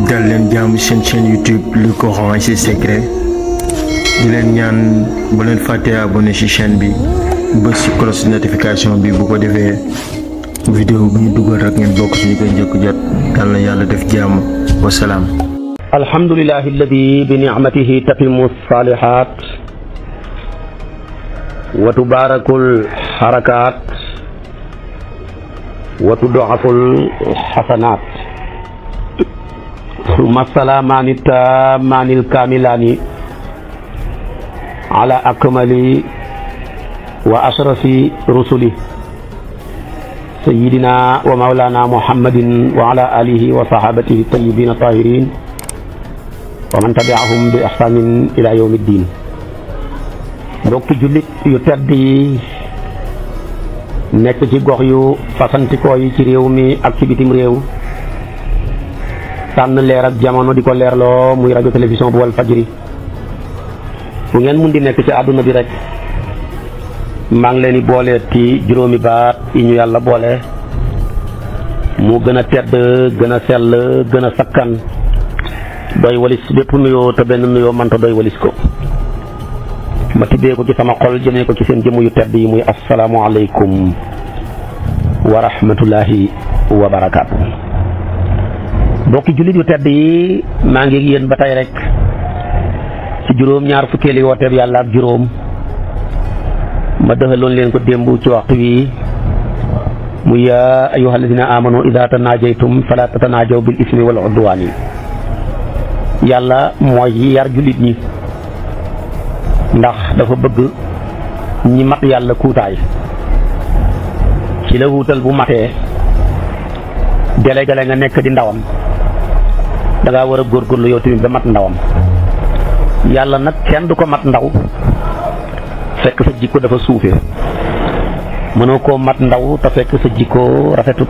dal leen jàmm seen chaîne YouTube Le Coran et ses secrets di leen ñaan bu leen fàtte abonné ci chaîne bi bës ci cloche notification bi bu ko defee vidéo bu ñu dugal rek ngeen bokk ci ñu koy njëkk jot yal na yàlla def jàmm wa salaam. alhamdulillahi alladi bi ni'matihi tatimu salihat wa tubarakul harakat wa tud'aful hasanat summa salaamaani taamaani alkaamilaani ala akmali wa ashrafi rusuli sayyidina wa mawlana muhammadin wa ala alihi wa sahabatihi tayyibin tahirin wa man tabi'ahum bi ihsanin ila yawmi ddin. mbokki jullit yu tedd yi nekk ci gox yu fasantikoo yi ci réew mi ak ci bitim réew, tànn leer ak jamono di ko leerloo muy rajo télévision bu wal fajri. fu ngeen mun di nekk ci àdduna bi rek maa ngi leen di boole ci juróomi baat yi ñu yàlla boole mu gën a tedd, gën a sell, gën a sakkan, doy walis bépp nuyoo te benn nuyoo mënta doy walis ko. ma tibbee ko ci sama xol jëmee ko ci seen jëmm yu tedd yi muy asalaamu aleykum wa rahmatullahi wa barakaatu. mbokki jullit yu tedd yi maa ngi yéen ba tey rek ci juróom-ñaar fukkeeli wooteeb yàlla ak juróom ma dëxaloon leen ko démb ci waxtu wi muy yaa ayyuha alladina amanu ida tanajaytum fala tatanajaw bil ismi wal udwani. yàlla mooy yar jullit ñi ndax dafa bëgg ñi mat yàlla kuutaay ci la wuutal bu matee délégué nga nekk di ndawam da ngaa war a góorgóorlu yow tamit ba mat ndawam. yàlla nag kenn du ko mat ndaw fekk sa jikko dafa suufee, mënoo koo mat ndaw te fekk sa jikko rafetut.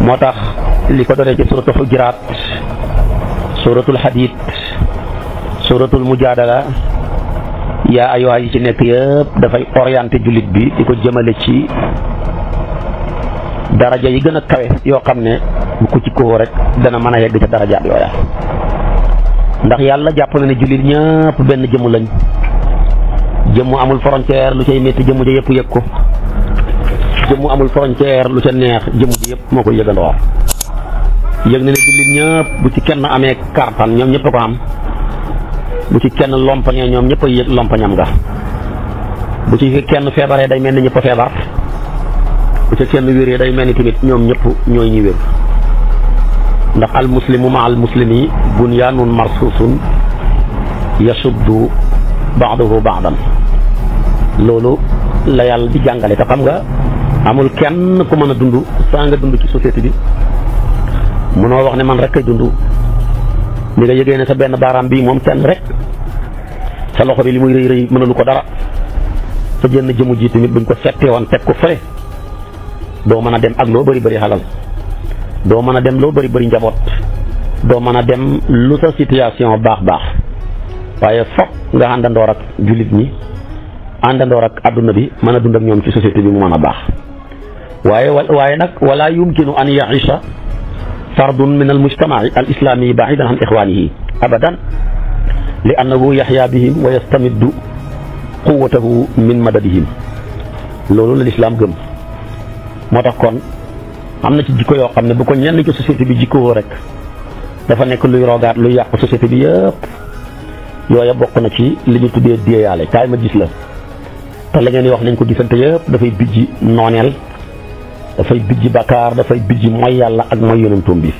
moo tax li ko doree ci suratul Hujuraat, suratul Hadiid, suratul Mujaadala, yaa ayyuha yi ci nekk yëpp dafay orienté jullit bi di ko jëmale ci daraja yi gën a kawe yoo xam ne bu ko ci koo rek dana mën a yegg ca darajaat yooya. ndax yàlla jàpp na ne jullit ñëpp benn jëmm lañ, jëmm amul frontière, lu cay métti jëmm ja yëpp yëg ko. jëmm amul frontière, lu ca neex jëmm ji yëpp moo koy yëgandoo. yëg na ne jullit ñëpp bu ci kenn amee kartan ñoom ñëpp a ko am, bu ci kenn lompañee ñoom ñëpp a yëg lompañam nga, bu ci kenn feebaree day mel ni ñëpp a feebar, bu ci kenn wéree day mel ni tamit ñoom ñëpp ñooy ñi wér. ndax al muslimu ma al muslimi bunyaanun marsuusun yasuddu ba'duhu ba'dan. loolu la yàlla di jàngale te xam nga amul kenn ku mën a dund saa nga dund ci société bi mënoo wax ne man rek kay dund. ni nga yëgee ne sa benn baaraam bii moom kenn rek, sa loxo bi li muy rëy rëy mënalu ko dara, sa jënn jëmu ji tamit buñ ko settee woon teg ko fële doo mën a dem ak loo bëri bëri xalal, doo mën a dem loo bëri bëri njaboot, doo mën a dem lu sa situation baax baax. waaye foog nga àndandoor ak jullit ñi, àndandoor ak adduna bi, mën a dund ak ñoom ci société bi mu mën a baax. waaye nag wala yumkinu an yaisha fardun min al mujtamaci al islami baidan an ixwanihi abadan li annahu yaxya bihim wa yastamiddu quwatahu min madadihim. loolu la lislaam gëm. moo tax kon am na ci jikko yoo xam ne bu ko ñenn ci société bi jikkoo rek dafa nekk luy rogaat luy yàq société bi yëpp. yooya bokk na ci li ñu tuddee déeyaale, kaay ma gis la. te la ngeen di wax nañ ko gisante yëpp dafay bijji nooneel, dafay bijji bakkaar, dafay bijji mooy yàlla ak mooy yonentam bi.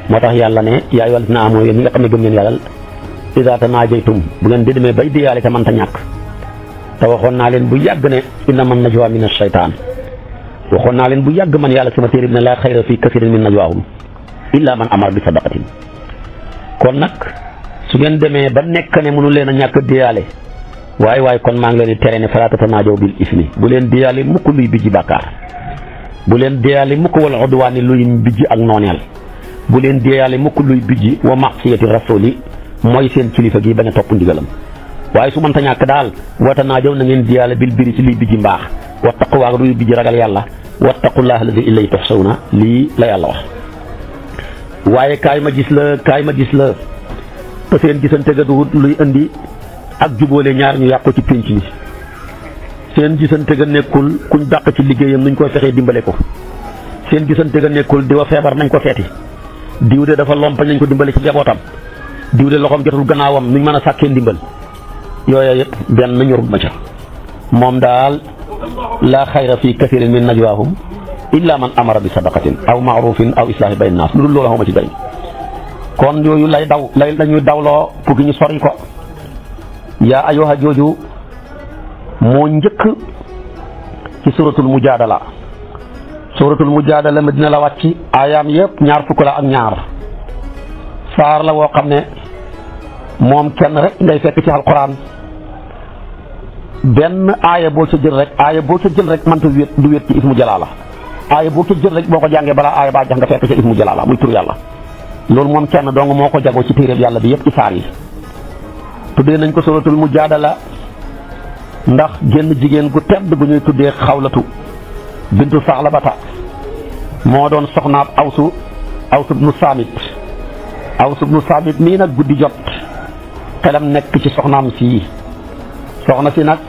moo tax yàlla ne yaa ayyuhal lazina aamanu yéen ñi nga xam ne gëm ngeen yàlla izaa tanaajaytum bu ngeen di demee bay déeyaale te mënta ñàkk. te waxoon naa leen bu yàgg ne innamaa najwaa mina shaytaan. waxoon naa leen bu yàgg man yàlla sama téere bi ne laa xayra fii kasiirin min najwaahum illaa man amara bi sadaqatin. kon nag su ngeen demee ba nekk ne mënu leen a ñàkk déeyaale, waaye kon maa ngi leen di tere ne falaa tatanaajaw bil ismi, bu leen déeyaale mukk luy bijji bàkkaar, bu leen déeyaale mukk wal udwaani luy bijji ak nooneel, bu leen déeyaale mukk luy bijji wa ma'siyati rasuuli mooy seen kilifa gi bañ a topp ndigalam. waaye su mënta ñàkk daal wa tanaajaw na ngeen déeyaale bil birri ci luy bijji mbaax wa taqwa luy bijji ragal yàlla wattaqullaha alladi ilayhi tuhsawna lii la yàlla wax. waaye kaay ma gis la te seen gisante ga du luy indi ak jubóole ñaar ñu yàqu ci pénc mi seen gisante ga nekkul kuñ dàq ci liggéeyam nuñ koy fexee dimbale ko seen gisante ga nekkul diwa feebar nañ ko seeti diw de dafa lompañ nañ ko dimbale ci njabootam diw de loxoom jotul gannaawam nuñ mën a sàkkee ndimbal yooya yëpp benn ñorut ma ca moom daal laa xayra fi kathirin min najwaahum illa man amara bi sadaqatin aw maarufin aw islaahi bayna naas lu dul loolu xawma ci bëri kon yooyu lañuy dawloo pour que ñu sori ko yaa ayyuha jooju moo njëkk ci suratul mujaadala ma dina la wàcc aayaam yëpp ñaar fukk la ak ñaar saar la woo xam ne moom kenn rek ngay fekk ci alquran benn aaya boo ca jël rek mënta wéet du wéet ci ismu jalaala aaya boo ca jël rek boo ko jàngee balaa aaya baa jax nga fekk ca ismu jalaala muy tur yàlla loolu moom kenn dong moo ko jagoo ci téeréb yàlla bi yëpp ci saar yi tuddee nañ ko suratul mujaadala ndax génn jigéen gu tedd gu ñuy tuddee xawlatu bintu Sa'labata moo doon soxnaab awsu ibnu saamit mii nag guddi jot xelam nekk ci soxnaam sii soxna si nag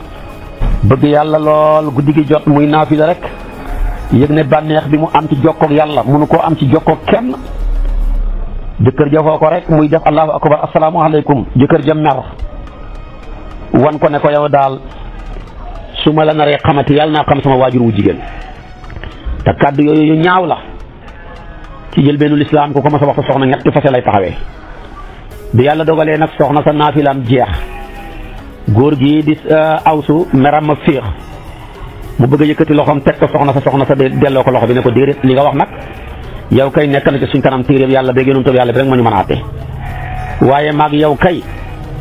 bëgg yàlla lool guddi gi jot muy naafila rek yëg ne bànneex bi mu am ci jokkoog yàlla mënu koo am ci jokkoog kenn jëkkër ja foo ko rek muy def allahu akbar assalaamu alaykum jëkkër ja mer wan ko ne ko yow daal su ma la naree xamati yàlla naa xam sama waajur wu jigéen te kàddu yooyu yu ñaaw la ci jël bennu lislaam ku ko mas a wax sa soxna ñetti fase lay taxawee bi yàlla dogalee nag soxna sa naafilaam jeex góor gi di awsu meram ma féex mu bëgg a yëkkati loxoom teg ko soxna sa delloo ko loxo bi ne ko déedéet li nga wax nag yow kay nekk na ci suñ kanam téeréb yàlla ba yonentu yàlla bi rek ma ñu mën a àtte waaye maag yow kay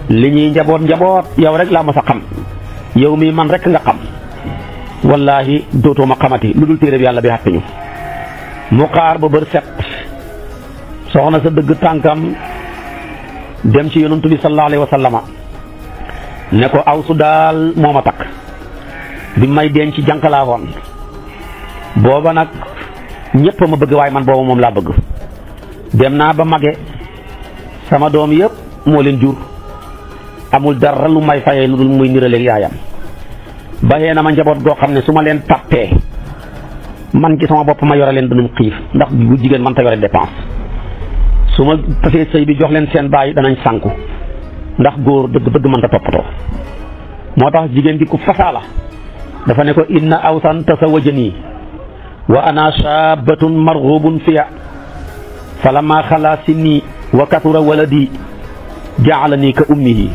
li ñuy njaboot yow rek laa mos a xam yow mii man rek nga xam wallaahi dootoo ma xamati lu dul téeréb yàlla bi àtte ñu mu xaar ba bër set soxna sa dëgg tànkam dem ci yonentu bi sallallahu alayhi wa sallama ne ko awsu daal moo ma takk bi may denc ci jànkalaa woon booba nag ñëpp ma bëgg waaye man booba moom laa bëgg dem naa ba mage sama doom yëpp moo leen jur amul dara lu may fayee lu dul muy niraleeg yaayam baxee na ma njaboot goo xam ne su ma leen tàppee man ci sama bopp ma yore leen danañ xiif ndax bu jigéen man ta yore dépense su ma tasee sëy bi jox leen seen baay danañ sànku ndax góor dëgg mën ta toppatoo moo tax jigéen gi ku fasaala dafa ne ko inna awsan tasawajani wa ana shabatun marghubun fiya falamma xala sinni wa kathura waladi ja'alani ka ummihi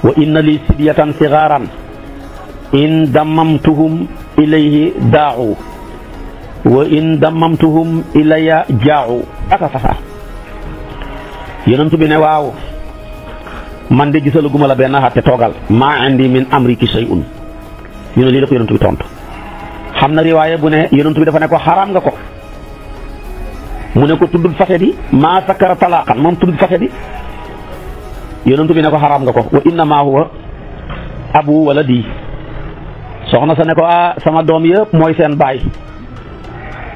wa inna li sibyatan sigaran in dammamtuhum ilayhi daa'u wa in dammamtuhum ilayya jaa'u aka fasa yonent bi ne waaw man de gisalaguma la benn xatte toogal maa indi min amriki shay'un ñu ne lii la ko yonent bi tontu xam na riwaaya bu ne yonent bi dafa ne ko xaraam nga ko mu ne ko tuddul fase di maa sakara talaqan moom tuddul fase di yonent bi ne ko xaraam nga ko wa innama huwa abu waladi soxna sa ne ko sama doom yëpp mooy seen baay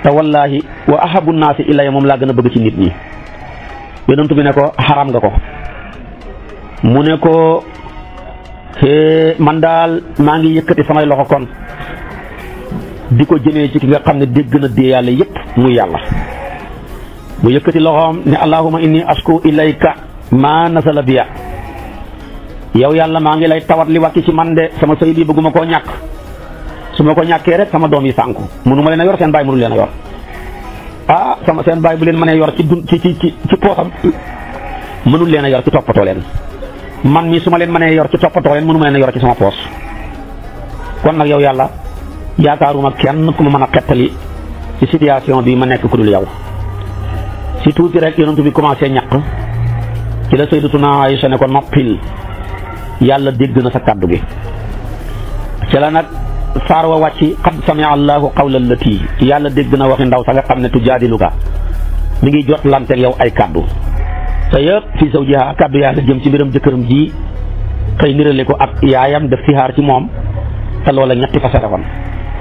te wallahi wa ahabu naasi ilayya moom laa gën a bëgg ci nit ñi yonent bi ne ko xaraam nga ko mu ne ko man daal maa ngi yëkkati samay loxo kon di ko jëmee ci ki nga xam ne dégg na dee yàlla yëpp muy yàlla mu yëkkati loxoom ne allahumma inni asku ilayka ma nasala biya yow yàlla maa ngi lay tawat li wàcc ci man de sama sëy bi bëgguma koo ñàkk su ma ko ñàkkee rek sama doom yi sànku mënu ma leen a yor seen baay mënu leen a yor sama seen baay bu leen mënee yor ci poosam mënul leen a yor ci toppatoo leen man mii su ma leen mënee yor ci toppatoo leen mënu ma leen a yor ci sama poos kon nag yow yàlla yaakaaruma kenn ku ma mën a xettali ci situation bi ma nekk ku dul yow si tuuti rek yonent bi commencé ñàkk ci la sayyidatuna Aïcha ne ko noppil yàlla dégg na sa kàddu gi ci la nag saar wa wàcc qad samia allahu qawla allati yàlla dégg na waxi ndaw sa nga xam ne tujaadiluka mi ngi jot lanteeg yow ay kàddu te yëpp fii zawjiha kàddu yàlla jëm ci mbiram jëkkëram ji xëy nirale ko ak yaayam def ci xaar ci moom te loola ñetti fase la woon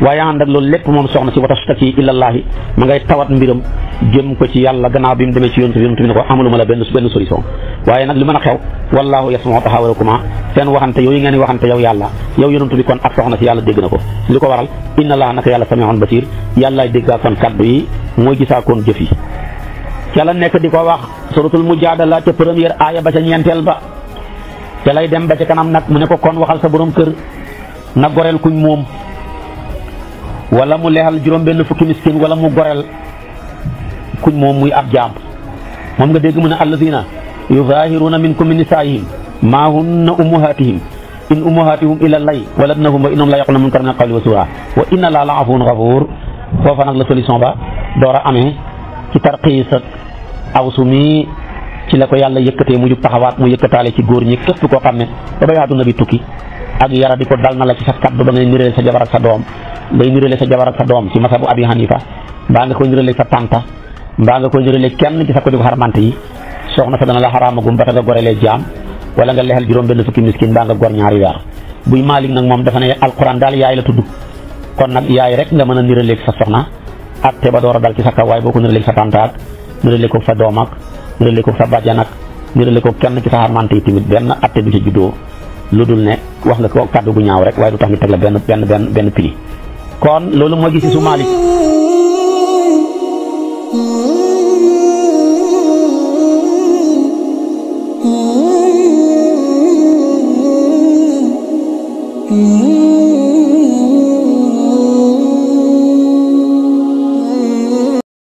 waaye ànd ak loolu lépp moom soxna si watastaki ilallaahi ma ngay tawat mbiram jëm ko ci yàlla gannaaw bi mu demee ci yonent bi ne ko amaluma la benn solution waaye nag li mën a xew wallaahu yasma'u tahaawurakuma seen waxante yooyu ngeen di waxante yow yàlla yow yonent bi kon ak soxna si yàlla dégg na ko li ko waral inna laaha naka yàlla sami'un basiir yàllaay déggaa kon kaddu yi mooy gisaa koon jëf yi ca la nekk di ko wax suratul mujaadala ca première aaya ba ca ñeenteel ba ca lay dem ba ca kanam nag mu ne ko kon waxal sa borom kër na goreel kuñ moom wala mu leexal juróom-benn fukki miskin wala mu goreel kuñ moom muy ab jaam moom nga dégg mu ne allazina yuzaahiruna minkum min nisaa'ihim maa hunna ummahaatihim in ummahaatihum illa lay waladnahum wa innahum la yaquluna munkaran min al-qawli wa zuura wa inna laaha la afuwwun ghafuur foofa nag la solution ba door a amee ci tarxiis ak awsu mi ci la ko yàlla yëkkatee mu jug taxawaat mu yëkkataale ci góor ñi képp koo xam ne ba bay àdduna bi tukki ak yara di ko dal na la ci sa kaddu ba ngay nirale sa jabar ak sa doom ngay nirale sa jabar ak sa doom ci masabu Abi Hanifa mbaa nga koy nirale sa tànta mbaa nga koy nirale kenn ci sa ko di ko xarmante yi soxna sa dana la xaraamagum ba ta nga gorelee jaam wala nga lexel juróom-benn fukki miskin mbaa nga gor ñaari weer buy Maalik nag moom dafa ne alquran daal yaay la tudd kon nag yaay rek nga mën a niraleeg sa soxna atte ba door a dal ci sa kaw waaye boo ko niraleeg sa tànta ak nirale ko sa doom ak nirale ko sa bàjjan ak nirale ko kenn ci sa xarmante yi tamit benn atte du ci juddoo lu dul ne wax nga ko kàddu gu ñaaw rek waaye du tax ñu teg la benn prix kon loolu moo gis su Maalik